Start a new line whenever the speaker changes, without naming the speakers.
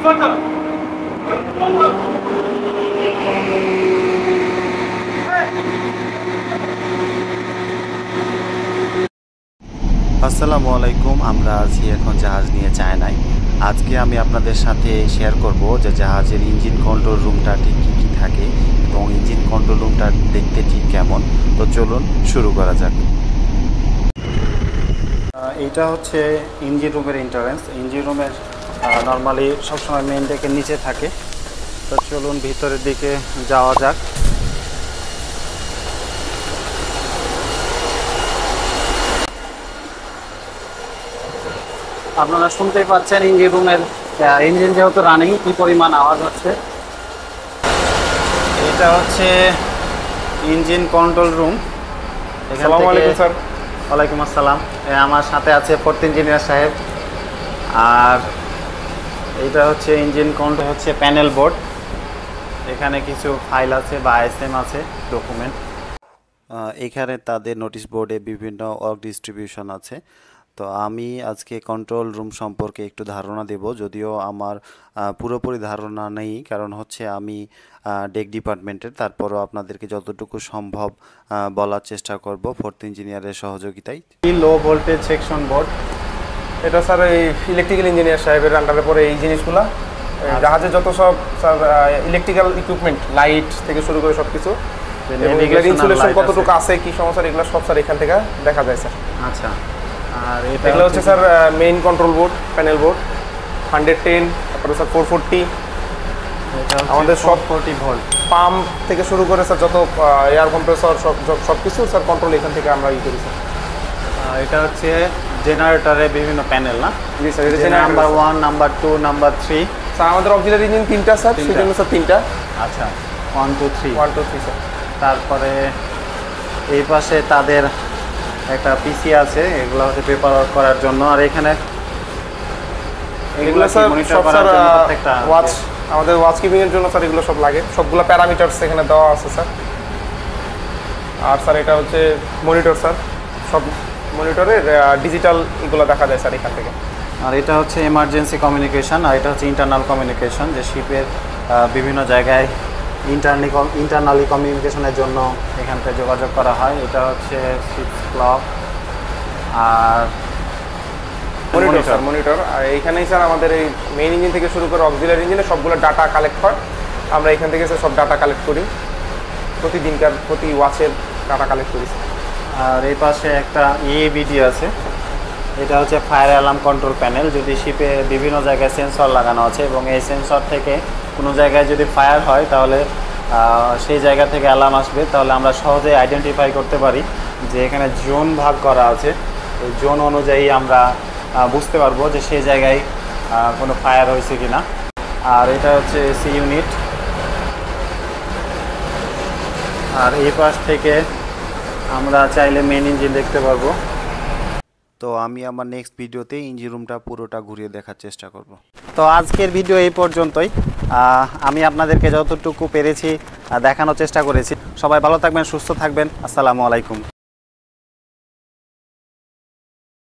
আসসালামু আলাইকুম। আমরা আছি এখন জাহাজ নিয়ে চায়নায়। আজকে আমি আপনাদের সাথে শেয়ার করব যে জাহাজের ইঞ্জিন কন্ট্রোল রুমটা ঠিক কী কী থাকে এবং ইঞ্জিন কন্ট্রোল রুমটা দেখতে ঠিক কেমন। তো চলুন শুরু করা যাক। এইটা হচ্ছে ইঞ্জিন রুমের এন্ট্রান্স। ইঞ্জিন রুমের নর্মালি সবসময় মেইন ডেকের নিচে থাকে। তো চলুন ভিতরের দিকে যাওয়া যাক। আপনারা শুনতেই পাচ্ছেন ইঞ্জিন রুমের ইঞ্জিন যেহেতু রানিং কি পরিমাণ আওয়াজ হচ্ছে। এটা হচ্ছে ইঞ্জিন কন্ট্রোল রুম। আসসালামু আলাইকুম স্যার। ওয়ালাইকুম আসসালাম। আমার সাথে আছে ফোর্থ ইঞ্জিনিয়ার সাহেব। আর এইটা হচ্ছে ইঞ্জিন কন্ট্রোল, হচ্ছে প্যানেল বোর্ড। এখানে কিছু ফাইল আছে বা আইএসএম আছে, ডকুমেন্ট। এখানে তাদের নোটিশ বোর্ডে বিভিন্ন ওয়ার্ক ডিস্ট্রিবিউশন আছে। তো আমি আজকে কন্ট্রোল রুম সম্পর্কে একটু ধারণা দেব, যদিও আমার পুরোপুরি ধারণা নেই, কারণ হচ্ছে আমি ডেক ডিপার্টমেন্টের। তারপরও আপনাদেরকে যতটুকু সম্ভব বলার চেষ্টা করব ফোর্থ ইঞ্জিনিয়ারের সহযোগিতায়। লো ভোল্টেজ সেকশন বোর্ড,
এটা স্যার এই ইলেকট্রিক্যাল ইঞ্জিনিয়ার সাহেবের আন্ডারে পড়ে এই জিনিসগুলো। জাহাজে যত সব স্যার ইলেকট্রিক্যাল ইকুইপমেন্ট, লাইট থেকে শুরু করে সব কিছু, ইনসুলেশন কতটুকু আছে, কি সমস্যা, এগুলো সব স্যার এখান থেকে দেখা যায় স্যার।
আচ্ছা। আর
এগুলো হচ্ছে sir main control board, panel board 110, তারপরে স্যার 440, আমাদের সব
40 ভোল্ট
পাম্প থেকে শুরু করে স্যার যত এয়ার কম্প্রেসর সব কিছু স্যার কন্ট্রোল এখান থেকে আমরা করি স্যার।
এটা হচ্ছে জেনারেটরের বিভিন্ন প্যানেল না?
জি স্যার, এটা
নাম্বার 1, নাম্বার 2, নাম্বার 3।
স্যার আমাদের অক্সিলারি ইঞ্জিন 3টা স্যার, সেজন্য স্যার 3টা।
আচ্ছা, 1 2 3
স্যার।
তারপরে এই পাশে তাদের একটা পিসি আছে, এগুলো হচ্ছে পেপার ওয়ার্ক করার জন্য। আর এখানে
এগুলো স্যার সব স্যার ওয়াচ, আমাদের ওয়াচ কিপিং এর জন্য স্যার এগুলো সব লাগে, সবগুলো প্যারামিটারস এখানে দেওয়া আছে স্যার। আর স্যার এটা হচ্ছে মনিটর স্যার, সব মনিটরের ডিজিটাল এগুলো দেখা যায় স্যার এখান থেকে।
আর এটা হচ্ছে এমার্জেন্সি কমিউনিকেশন, আর এটা হচ্ছে ইন্টারনাল কমিউনিকেশন, যে শিপের বিভিন্ন জায়গায় ইন্টারনালি কমিউনিকেশনের জন্য এখান থেকে যোগাযোগ করা হয়। এটা হচ্ছে শিপস ক্লক আর
মনিটর। আর এইখানেই স্যার আমাদের এই মেইন ইঞ্জিন থেকে শুরু করে অক্সিলারি ইঞ্জিনে সবগুলো ডাটা কালেক্ট হয়। আমরা এখান থেকে স্যার সব ডাটা কালেক্ট করি, প্রতিদিনকার প্রতি ওয়াচের ডাটা কালেক্ট করি।
আর এই পাশে একটা ইএবিডি আছে, এটা হচ্ছে ফায়ার অ্যালার্ম কন্ট্রোল প্যানেল। যদি শিপে বিভিন্ন জায়গায় সেন্সর লাগানো আছে এবং এই সেন্সর থেকে কোনো জায়গায় যদি ফায়ার হয় তাহলে সেই জায়গা থেকে অ্যালার্ম আসবে, তাহলে আমরা সহজে আইডেন্টিফাই করতে পারি যে এখানে জোন ভাগ করা আছে। এই জোন অনুযায়ী আমরা বুঝতে পারবো যে সেই জায়গায় কোনো ফায়ার হয়েছে কি না। আর এটা হচ্ছে এসি ইউনিট। আর এই পাশ থেকে আমরা চাইলে মেন ইঞ্জিন দেখতে পারবো। তো আমি আমার নেক্সট ভিডিওতে ইঞ্জিন রুমটা পুরোটা ঘুরিয়ে দেখার চেষ্টা করব। তো আজকের ভিডিও এই পর্যন্তই। আমি আপনাদেরকে যতটুকু পেরেছি দেখানোর চেষ্টা করেছি। সবাই ভালো থাকবেন, সুস্থ থাকবেন। আসসালামু আলাইকুম।